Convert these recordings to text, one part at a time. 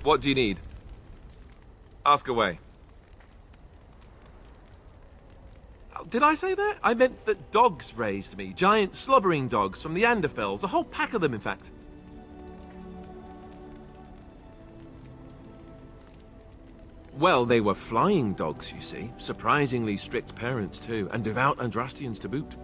What do you need? Ask away. Oh, did I say that? I meant that dogs raised me. Giant slobbering dogs from the Anderfells. A whole pack of them, in fact. Well, they were flying dogs, you see. Surprisingly strict parents, too. And devout Andrastians to boot.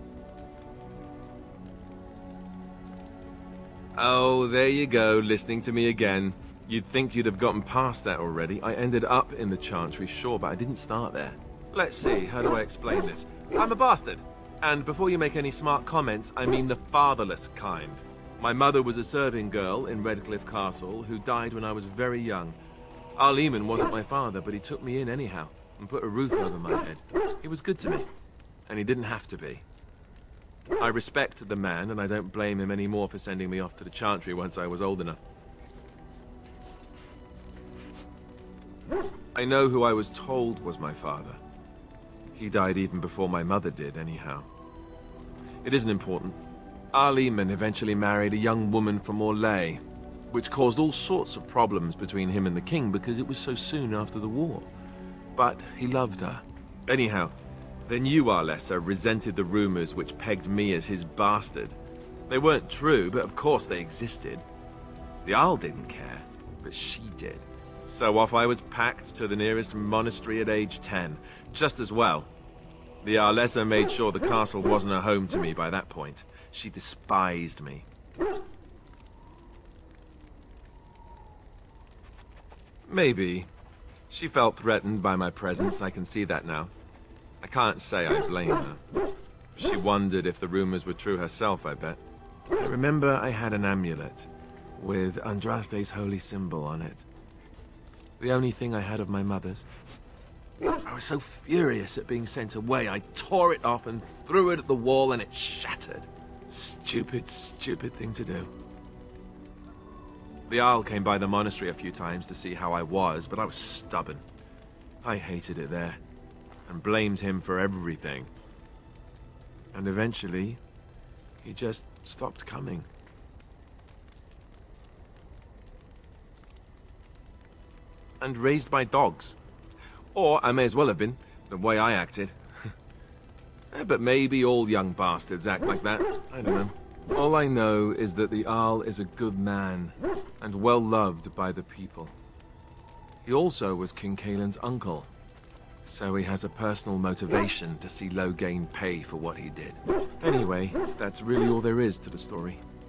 Oh, there you go, listening to me again. You'd think you'd have gotten past that already. I ended up in the Chantry, sure, but I didn't start there. Let's see, how do I explain this? I'm a bastard. And before you make any smart comments, I mean the fatherless kind. My mother was a serving girl in Redcliffe Castle who died when I was very young. Eamon wasn't my father, but he took me in anyhow and put a roof over my head. He was good to me, and he didn't have to be. I respect the man, and I don't blame him anymore for sending me off to the Chantry once I was old enough. I know who I was told was my father. He died even before my mother did, anyhow. It isn't important. Eamon eventually married a young woman from Orlais, which caused all sorts of problems between him and the king because it was so soon after the war. But he loved her. Anyhow, the new Arlessa resented the rumors which pegged me as his bastard. They weren't true, but of course they existed. The Arl didn't care, but she did. So off I was packed to the nearest monastery at age 10. Just as well. The Arlessa made sure the castle wasn't a home to me by that point. She despised me. Maybe. She felt threatened by my presence, I can see that now. I can't say I blame her. She wondered if the rumors were true herself, I bet. I remember I had an amulet with Andraste's holy symbol on it. The only thing I had of my mother's. I was so furious at being sent away, I tore it off and threw it at the wall and it shattered. Stupid, stupid thing to do. The Arl came by the monastery a few times to see how I was, but I was stubborn. I hated it there, and blamed him for everything. And eventually, he just stopped coming. And raised my dogs. Or I may as well have been, the way I acted. But maybe all young bastards act like that. I don't know. All I know is that the Arl is a good man, and well loved by the people. He also was King Caelan's uncle, so he has a personal motivation to see Loghain pay for what he did. Anyway, that's really all there is to the story.